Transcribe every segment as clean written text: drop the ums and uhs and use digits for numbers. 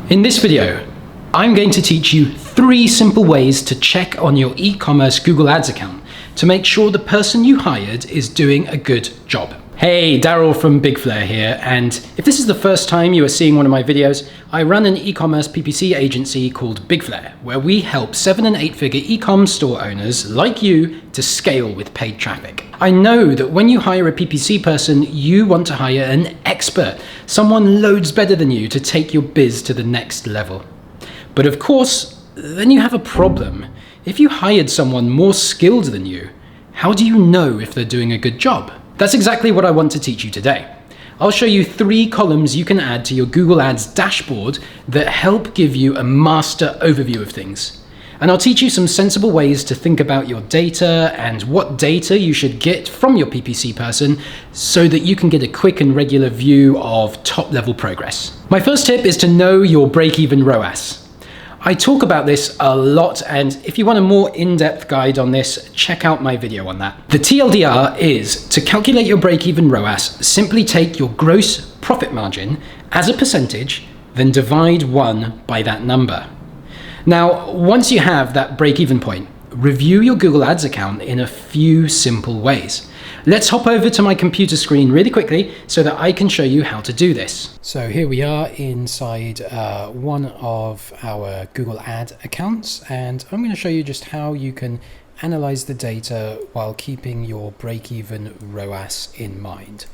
In this video, I'm going to teach you 3 simple ways to check on your e-commerce Google Ads account to make sure the person you hired is doing a good job. Hey, Daryl from Big Flare here, and if this is the first time you are seeing one of my videos, I run an e-commerce PPC agency called Big Flare, where we help 7- and 8-figure e-com store owners like you to scale with paid traffic. I know that when you hire a PPC person, you want to hire an expert, someone loads better than you to take your biz to the next level. But of course, then you have a problem. If you hired someone more skilled than you, how do you know if they're doing a good job? That's exactly what I want to teach you today. I'll show you 3 columns you can add to your Google Ads dashboard that help give you a master overview of things. And I'll teach you some sensible ways to think about your data and what data you should get from your PPC person so that you can get a quick and regular view of top-level progress. My first tip is to know your break-even ROAS. I talk about this a lot, and if you want a more in-depth guide on this, check out my video on that. The TLDR is to calculate your break-even ROAS, simply take your gross profit margin as a percentage, then divide 1 by that number. Now, once you have that break-even point, review your Google Ads account in a few simple ways. Let's hop over to my computer screen really quickly so that I can show you how to do this. So here we are inside one of our Google Ad accounts, and I'm going to show you just how you can analyze the data while keeping your break-even ROAS in mind.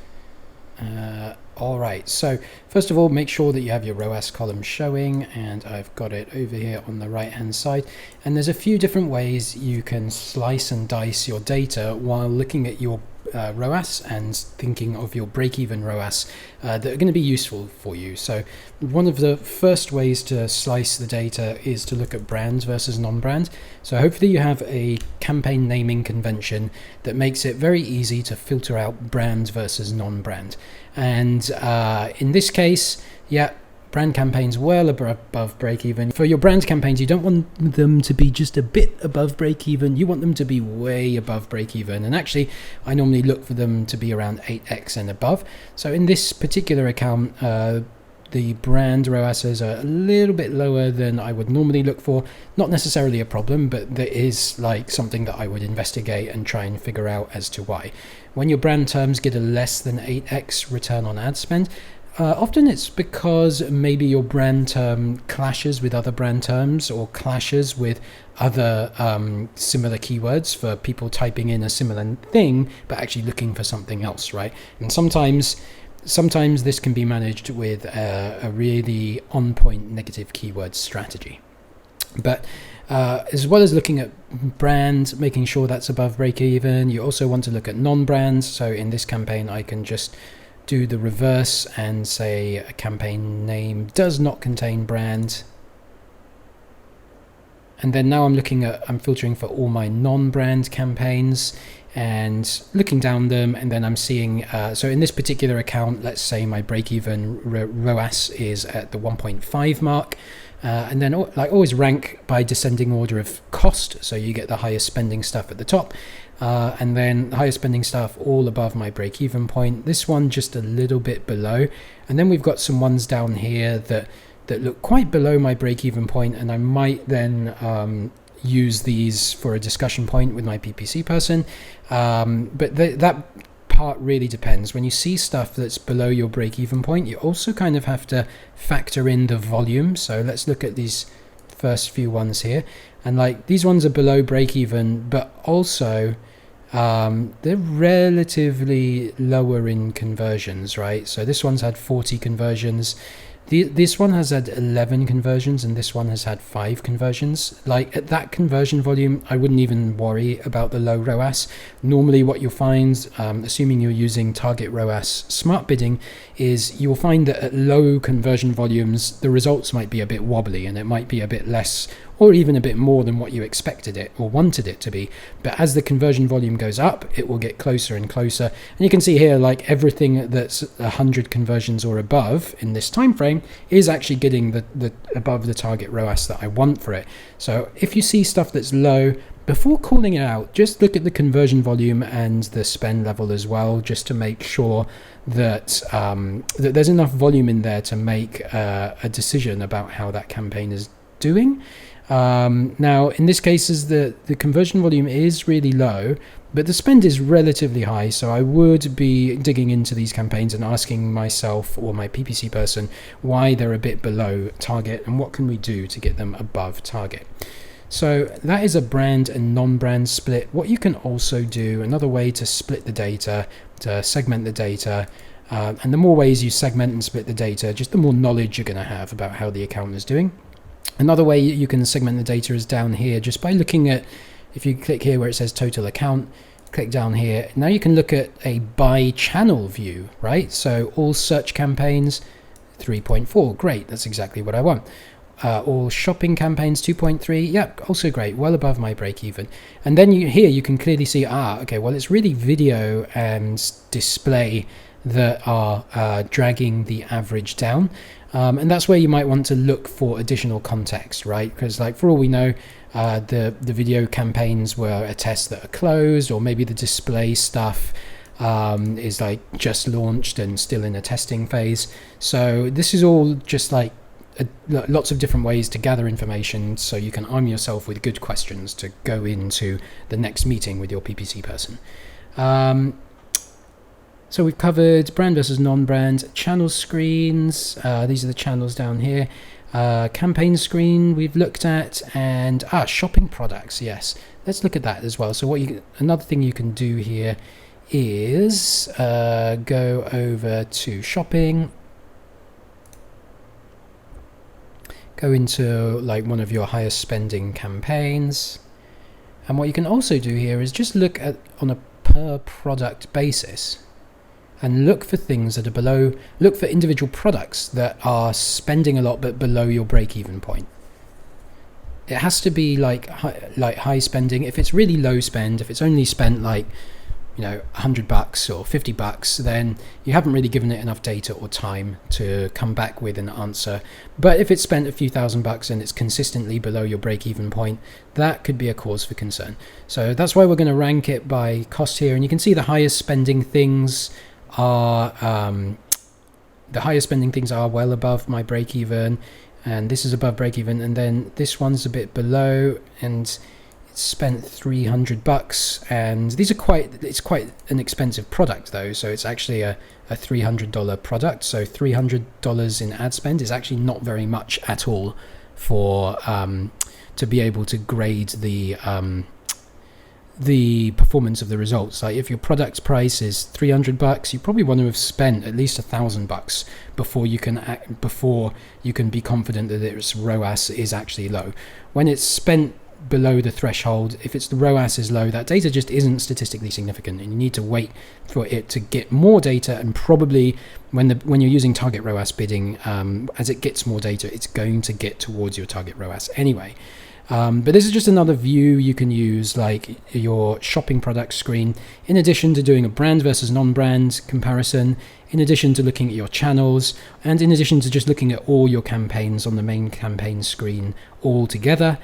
All right, so first of all, make sure that you have your ROAS column showing, and I've got it over here on the right hand side. And there's a few different ways you can slice and dice your data while looking at your ROAS and thinking of your break-even ROAS that are going to be useful for you. So one of the first ways to slice the data is to look at brand versus non-brand. So hopefully you have a campaign naming convention that makes it very easy to filter out brand versus non-brand. And in this case, yeah, brand campaigns well above break-even. For your brand campaigns, you don't want them to be just a bit above break-even. You want them to be way above break-even. And actually, I normally look for them to be around 8x and above. So in this particular account, the brand ROASs are a little bit lower than I would normally look for. Not necessarily a problem, but there is like something that I would investigate and try and figure out as to why. When your brand terms get a less than 8x return on ad spend, often it's because maybe your brand term clashes with other brand terms or clashes with other similar keywords for people typing in a similar thing but actually looking for something else, right? And sometimes this can be managed with a really on-point negative keyword strategy. But as well as looking at brand, making sure that's above break-even, you also want to look at non-brands. So in this campaign, I can just do the reverse and say a campaign name does not contain brand. And then now I'm filtering for all my non-brand campaigns and looking down them, and then I'm seeing, so in this particular account, let's say my break-even ROAS is at the 1.5 mark. And then like always rank by descending order of cost, so you get the highest spending stuff at the top, and then the highest spending stuff all above my break-even point. This one just a little bit below, and then we've got some ones down here that look quite below my break-even point, and I might then use these for a discussion point with my PPC person, but that part really depends. When you see stuff that's below your break-even point, you also kind of have to factor in the volume. So let's look at these first few ones here, and like these ones are below break-even, but also they're relatively lower in conversions, right? So this one's had 40 conversions. This one has had 11 conversions, and this one has had 5 conversions. Like at that conversion volume, I wouldn't even worry about the low ROAS. Normally what you'll find, assuming you're using target ROAS smart bidding, is you'll find that at low conversion volumes, the results might be a bit wobbly, and it might be a bit less or even a bit more than what you expected it or wanted it to be. But as the conversion volume goes up, it will get closer and closer. And you can see here, like everything that's 100 conversions or above in this time frame is actually getting the above the target ROAS that I want for it. So if you see stuff that's low, before calling it out, just look at the conversion volume and the spend level as well, just to make sure that that there's enough volume in there to make a decision about how that campaign is doing. Now, in this case, the conversion volume is really low, but the spend is relatively high. So I would be digging into these campaigns and asking myself or my PPC person why they're a bit below target and what can we do to get them above target. So that is a brand and non-brand split. What you can also do, another way to split the data, to segment the data, and the more ways you segment and split the data, just the more knowledge you're going to have about how the account is doing. Another way you can segment the data is down here, just by looking at, if you click here where it says total account, click down here. Now you can look at a by channel view, right? So all search campaigns, 3.4, great, that's exactly what I want. All shopping campaigns, 2.3, yeah, also great, well above my break even. And then here you can clearly see, okay, well, it's really video and display that are dragging the average down. And that's where you might want to look for additional context, right? Because like for all we know, the video campaigns were a test that are closed, or maybe the display stuff is like just launched and still in a testing phase. So this is all just like lots of different ways to gather information, so you can arm yourself with good questions to go into the next meeting with your PPC person. So we've covered brand versus non-brand, channel screens, these are the channels down here, campaign screen we've looked at, and shopping products, yes, let's look at that as well. So another thing you can do here is go over to shopping, go into like one of your highest spending campaigns, and what you can also do here is just look at on a per product basis and look for things that are below, look for individual products that are spending a lot but below your break-even point. It has to be like high spending. If it's really low spend, if it's only spent like, you know, $100 or $50, then you haven't really given it enough data or time to come back with an answer. But if it's spent a few $1,000 and it's consistently below your break-even point, that could be a cause for concern. So that's why we're going to rank it by cost here, and you can see the highest spending things are well above my break-even, and this is above break-even, and then this one's a bit below, and it's spent $300, and it's quite an expensive product though, so it's actually a $300 product. So $300 in ad spend is actually not very much at all for to be able to grade the performance of the results. Like if your product's price is $300, you probably want to have spent at least $1,000 before you can be confident that its ROAS is actually low. When it's spent below the threshold, if the ROAS is low, that data just isn't statistically significant, and you need to wait for it to get more data. And probably when you're using target ROAS bidding, as it gets more data, it's going to get towards your target ROAS anyway. But this is just another view you can use, like your shopping product screen, in addition to doing a brand versus non-brand comparison, in addition to looking at your channels, and in addition to just looking at all your campaigns on the main campaign screen all together.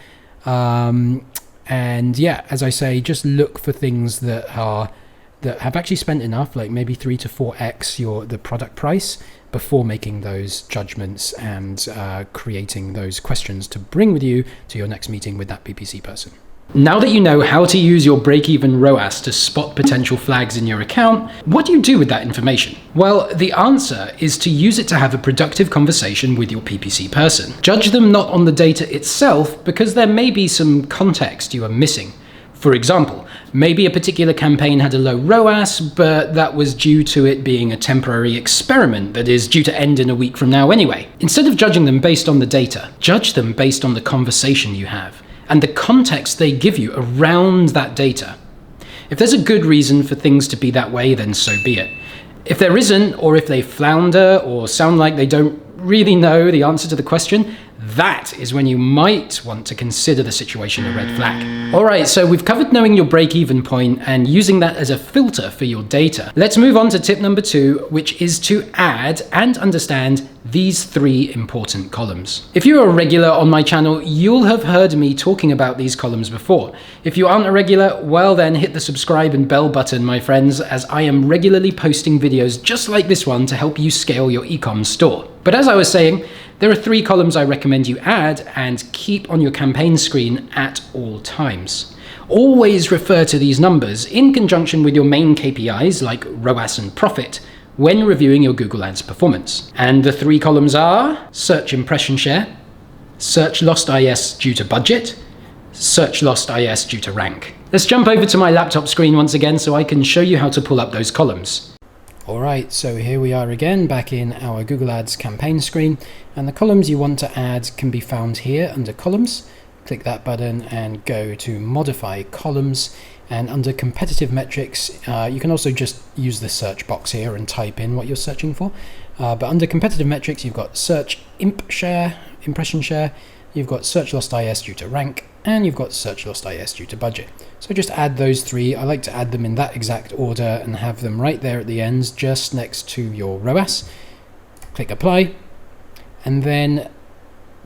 And yeah, as I say, just look for things that have actually spent enough, like maybe 3 to 4x the product price, before making those judgments and creating those questions to bring with you to your next meeting with that PPC person. Now that you know how to use your break-even ROAS to spot potential flags in your account, what do you do with that information? Well, the answer is to use it to have a productive conversation with your PPC person. Judge them not on the data itself, because there may be some context you are missing. For example, maybe a particular campaign had a low ROAS, but that was due to it being a temporary experiment that is due to end in a week from now anyway. Instead of judging them based on the data, judge them based on the conversation you have and the context they give you around that data. If there's a good reason for things to be that way, then so be it. If there isn't, or if they flounder or sound like they don't really know the answer to the question, that is when you might want to consider the situation a red flag. All right, so we've covered knowing your break-even point and using that as a filter for your data. Let's move on to tip number 2, which is to add and understand these 3 important columns. If you're a regular on my channel, you'll have heard me talking about these columns before. If you aren't a regular, well then hit the subscribe and bell button, my friends, as I am regularly posting videos just like this one to help you scale your e-com store. But as I was saying, there are 3 columns I recommend you add and keep on your campaign screen at all times. Always refer to these numbers in conjunction with your main KPIs like ROAS and profit when reviewing your Google Ads performance. And the 3 columns are search impression share, search lost IS due to budget, search lost IS due to rank. Let's jump over to my laptop screen once again so I can show you how to pull up those columns. Alright, so here we are again back in our Google Ads campaign screen, and the columns you want to add can be found here under columns. Click that button and go to modify columns, and under competitive metrics you can also just use the search box here and type in what you're searching for, but under competitive metrics you've got search imp share, impression share, you've got search lost IS due to rank, and you've got search lost IS due to budget. So just add those 3. I like to add them in that exact order and have them right there at the end just next to your ROAS. Click apply, and then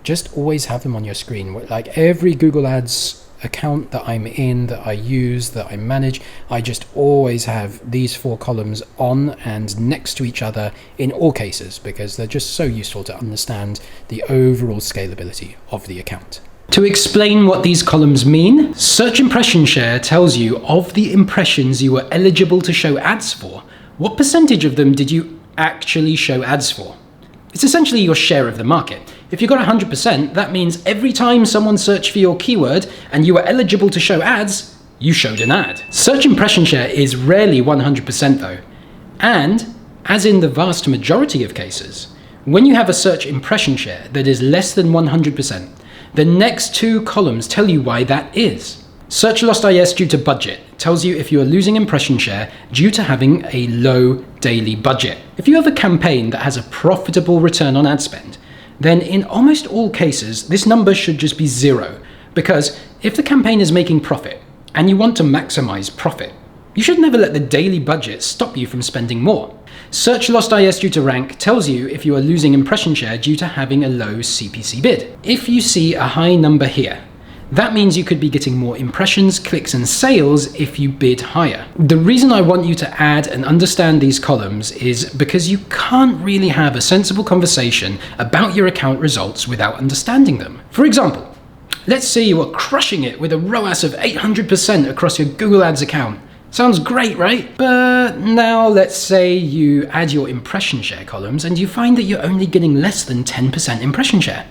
just always have them on your screen. Like every Google Ads account that I'm in, that I use, that I manage, I just always have these 4 columns on and next to each other in all cases, because they're just so useful to understand the overall scalability of the account. To explain what these columns mean, search impression share tells you of the impressions you were eligible to show ads for, what percentage of them did you actually show ads for? It's essentially your share of the market. If you got 100%, that means every time someone searched for your keyword and you were eligible to show ads, you showed an ad. Search impression share is rarely 100% though. And, as in the vast majority of cases, when you have a search impression share that is less than 100%, the next 2 columns tell you why that is. Search lost IS due to budget tells you if you are losing impression share due to having a low daily budget. If you have a campaign that has a profitable return on ad spend, then in almost all cases, this number should just be 0. Because if the campaign is making profit and you want to maximize profit, you should never let the daily budget stop you from spending more. Search lost IS due to rank tells you if you are losing impression share due to having a low CPC bid. If you see a high number here, that means you could be getting more impressions, clicks, and sales if you bid higher. The reason I want you to add and understand these columns is because you can't really have a sensible conversation about your account results without understanding them. For example, let's say you are crushing it with a ROAS of 800% across your Google Ads account. Sounds great, right? But now let's say you add your impression share columns and you find that you're only getting less than 10% impression share.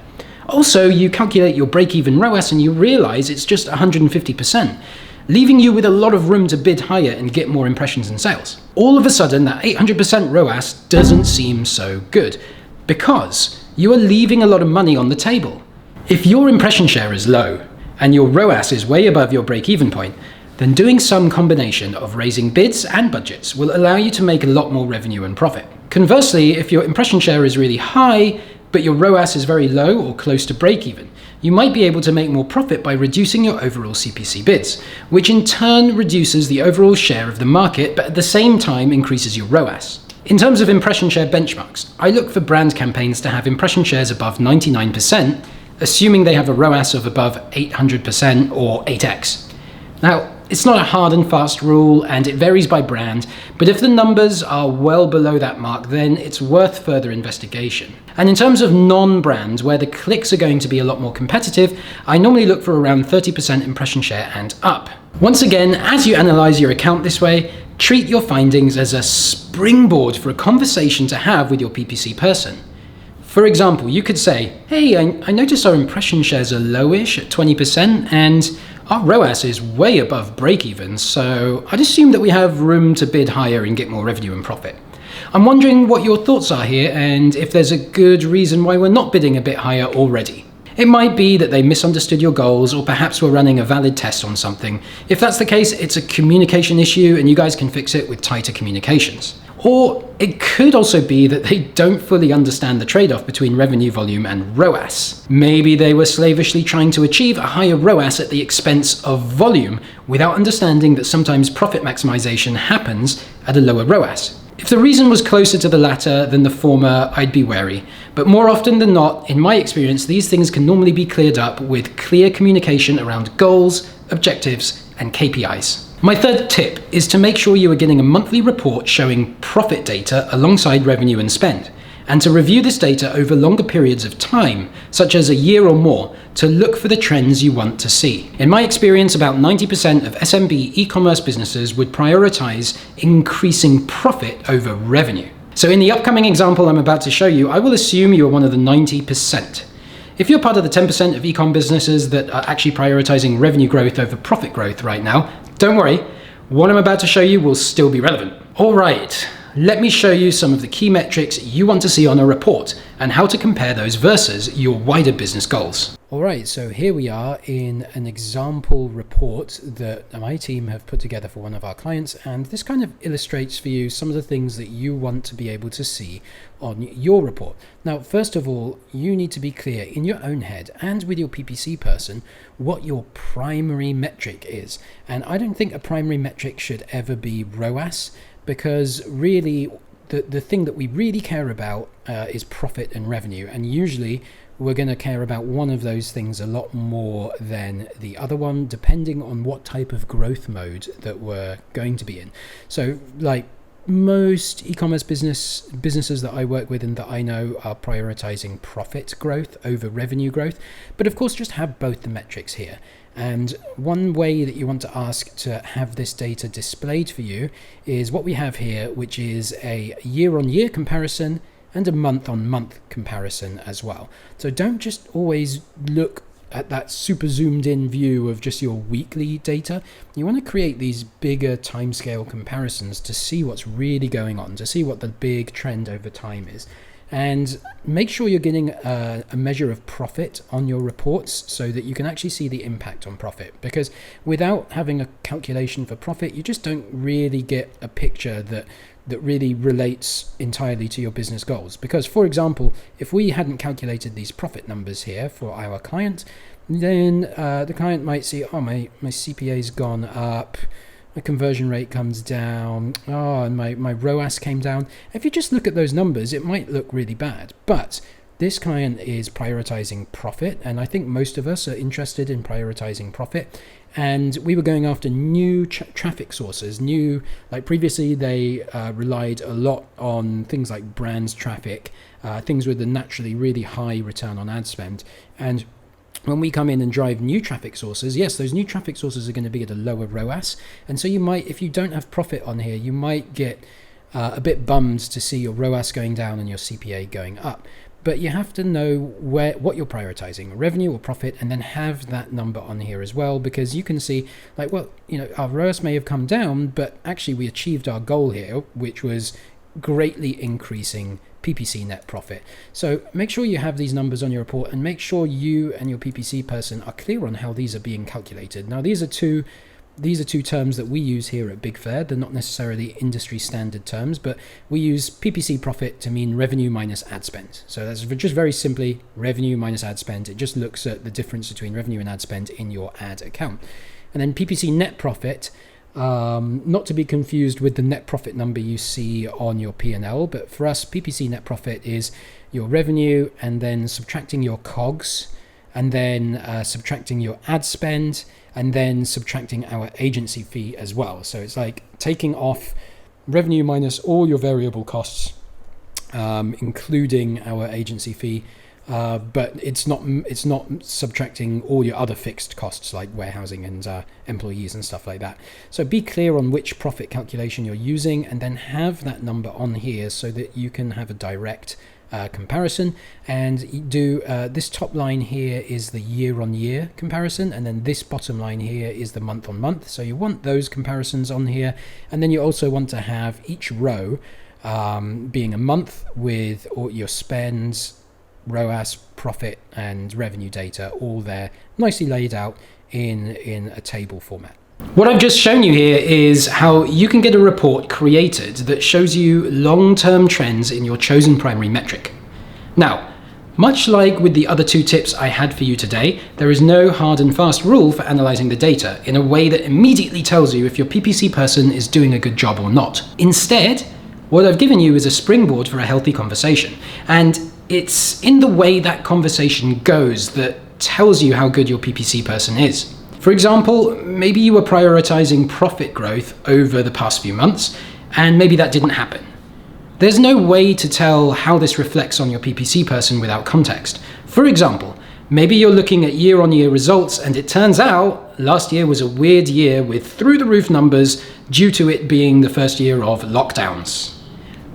Also, you calculate your break-even ROAS and you realize it's just 150%, leaving you with a lot of room to bid higher and get more impressions and sales. All of a sudden, that 800% ROAS doesn't seem so good, because you are leaving a lot of money on the table. If your impression share is low and your ROAS is way above your break-even point, then doing some combination of raising bids and budgets will allow you to make a lot more revenue and profit. Conversely, if your impression share is really high, but your ROAS is very low or close to break-even, you might be able to make more profit by reducing your overall CPC bids, which in turn reduces the overall share of the market, but at the same time increases your ROAS. In terms of impression share benchmarks, I look for brand campaigns to have impression shares above 99%, assuming they have a ROAS of above 800% or 8x. Now, it's not a hard and fast rule and it varies by brand, but if the numbers are well below that mark, then it's worth further investigation. And in terms of non-brand, where the clicks are going to be a lot more competitive, I normally look for around 30% impression share and up. Once again, as you analyze your account this way, treat your findings as a springboard for a conversation to have with your PPC person. For example, you could say, hey, I noticed our impression shares are lowish at 20% and our ROAS is way above break-even, so I'd assume that we have room to bid higher and get more revenue and profit. I'm wondering what your thoughts are here and if there's a good reason why we're not bidding a bit higher already. It might be that they misunderstood your goals, or perhaps we're running a valid test on something. If that's the case, it's a communication issue and you guys can fix it with tighter communications. Or it could also be that they don't fully understand the trade-off between revenue volume and ROAS. Maybe they were slavishly trying to achieve a higher ROAS at the expense of volume without understanding that sometimes profit maximization happens at a lower ROAS. If the reason was closer to the latter than the former, I'd be wary. But more often than not, in my experience, these things can normally be cleared up with clear communication around goals, objectives, and KPIs. My third tip is to make sure you are getting a monthly report showing profit data alongside revenue and spend, and to review this data over longer periods of time, such as a year or more, to look for the trends you want to see. In my experience, about 90% of SMB e-commerce businesses would prioritize increasing profit over revenue. So in the upcoming example I'm about to show you, I will assume you are one of the 90%. If you're part of the 10% of e-com businesses that are actually prioritizing revenue growth over profit growth right now, don't worry, what I'm about to show you will still be relevant. All right, let me show you some of the key metrics you want to see on a report and how to compare those versus your wider business goals. All right, so here we are in an example report that my team have put together for one of our clients, and this kind of illustrates for you some of the things that you want to be able to see on your report. Now, first of all, you need to be clear in your own head and with your PPC person what your primary metric is. And I don't think a primary metric should ever be ROAS, because really the thing that we really care about is profit and revenue, and usually we're going to care about one of those things a lot more than the other one, depending on what type of growth mode that we're going to be in. So like most e-commerce businesses that I work with and that I know are prioritizing profit growth over revenue growth, but of course just have both the metrics here. And one way that you want to ask to have this data displayed for you is what we have here, which is a year-on-year comparison and a month-on-month comparison as well. So don't just always look at that super zoomed in view of just your weekly data. You want to create these bigger timescale comparisons to see what's really going on, to see what the big trend over time is. And make sure you're getting a measure of profit on your reports so that you can actually see the impact on profit. Because without having a calculation for profit, you just don't really get a picture that really relates entirely to your business goals. Because, for example, if we hadn't calculated these profit numbers here for our client, then the client might see, oh, my CPA's gone up, my conversion rate comes down, oh, and my ROAS came down. If you just look at those numbers, it might look really bad. But this client is prioritizing profit, and I think most of us are interested in prioritizing profit. And we were going after new traffic sources, like previously they relied a lot on things like brands traffic, things with a naturally really high return on ad spend. And when we come in and drive new traffic sources, yes, those new traffic sources are going to be at a lower ROAS. And so you might, if you don't have profit on here, you might get a bit bummed to see your ROAS going down and your CPA going up. But you have to know what you're prioritizing, revenue or profit, and then have that number on here as well, because you can see, like, well, our ROAS may have come down, but actually we achieved our goal here, which was greatly increasing PPC net profit. So make sure you have these numbers on your report, and make sure you and your PPC person are clear on how these are being calculated. Now, these are two terms that we use here at Big Fair. They're not necessarily industry standard terms, but we use PPC profit to mean revenue minus ad spend. So that's just very simply revenue minus ad spend. It just looks at the difference between revenue and ad spend in your ad account. And then PPC net profit, not to be confused with the net profit number you see on your P&L, but for us, PPC net profit is your revenue and then subtracting your COGS, and then subtracting your ad spend, and then subtracting our agency fee as well. So it's like taking off revenue minus all your variable costs, including our agency fee, but it's not subtracting all your other fixed costs like warehousing and employees and stuff like that. So be clear on which profit calculation you're using, and then have that number on here so that you can have a direct comparison. And do this top line here is the year-on-year comparison, and then this bottom line here is the month-on-month. So you want those comparisons on here, and then you also want to have each row being a month with all your spends, ROAS, profit, and revenue data all there nicely laid out in a table format. What I've just shown you here is how you can get a report created that shows you long-term trends in your chosen primary metric. Now, much like with the other two tips I had for you today, there is no hard and fast rule for analyzing the data in a way that immediately tells you if your PPC person is doing a good job or not. Instead, what I've given you is a springboard for a healthy conversation, and it's in the way that conversation goes that tells you how good your PPC person is. For example, maybe you were prioritizing profit growth over the past few months, and maybe that didn't happen. There's no way to tell how this reflects on your PPC person without context. For example, maybe you're looking at year-on-year results, and it turns out last year was a weird year with through-the-roof numbers due to it being the first year of lockdowns.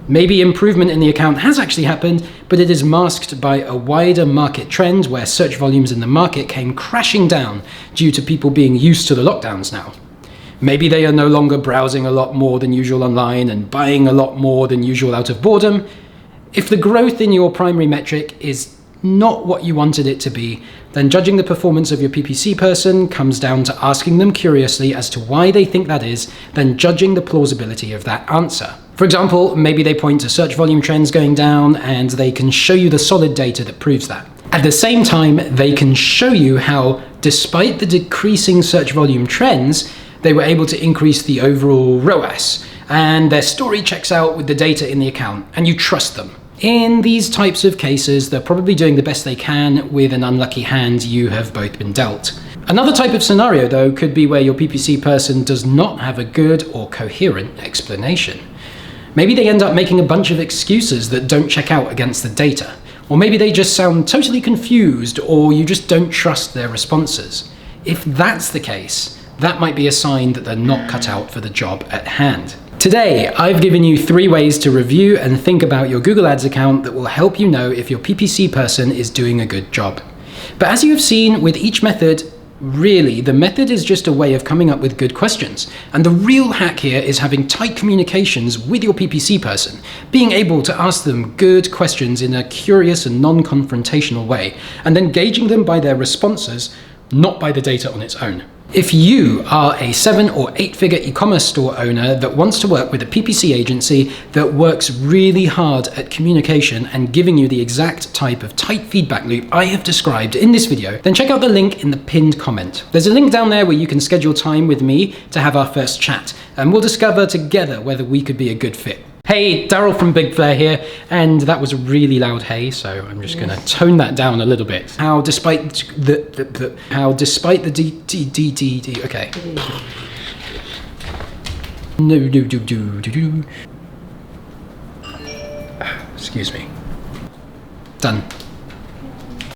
Maybe improvement in the account has actually happened, but it is masked by a wider market trend where search volumes in the market came crashing down due to people being used to the lockdowns now. Maybe they are no longer browsing a lot more than usual online and buying a lot more than usual out of boredom. If the growth in your primary metric is not what you wanted it to be, then judging the performance of your PPC person comes down to asking them curiously as to why they think that is, then judging the plausibility of that answer. For example, maybe they point to search volume trends going down and they can show you the solid data that proves that. At the same time, they can show you how, despite the decreasing search volume trends, they were able to increase the overall ROAS, and their story checks out with the data in the account, and you trust them. In these types of cases, they're probably doing the best they can with an unlucky hand you have both been dealt. Another type of scenario, though, could be where your PPC person does not have a good or coherent explanation. Maybe they end up making a bunch of excuses that don't check out against the data. Or maybe they just sound totally confused, or you just don't trust their responses. If that's the case, that might be a sign that they're not cut out for the job at hand. Today, I've given you 3 ways to review and think about your Google Ads account that will help you know if your PPC person is doing a good job. But as you have seen with each method, really, the method is just a way of coming up with good questions. And the real hack here is having tight communications with your PPC person, being able to ask them good questions in a curious and non-confrontational way, and then gauging them by their responses, not by the data on its own. If you are a 7 or 8-figure e-commerce store owner that wants to work with a PPC agency that works really hard at communication and giving you the exact type of tight feedback loop I have described in this video, then check out the link in the pinned comment. There's a link down there where you can schedule time with me to have our first chat, and we'll discover together whether we could be a good fit. Hey, Daryl from Big Flair here, and that was a really loud hey, so I'm just gonna tone that down a little bit. How despite the okay. No, excuse me. Done.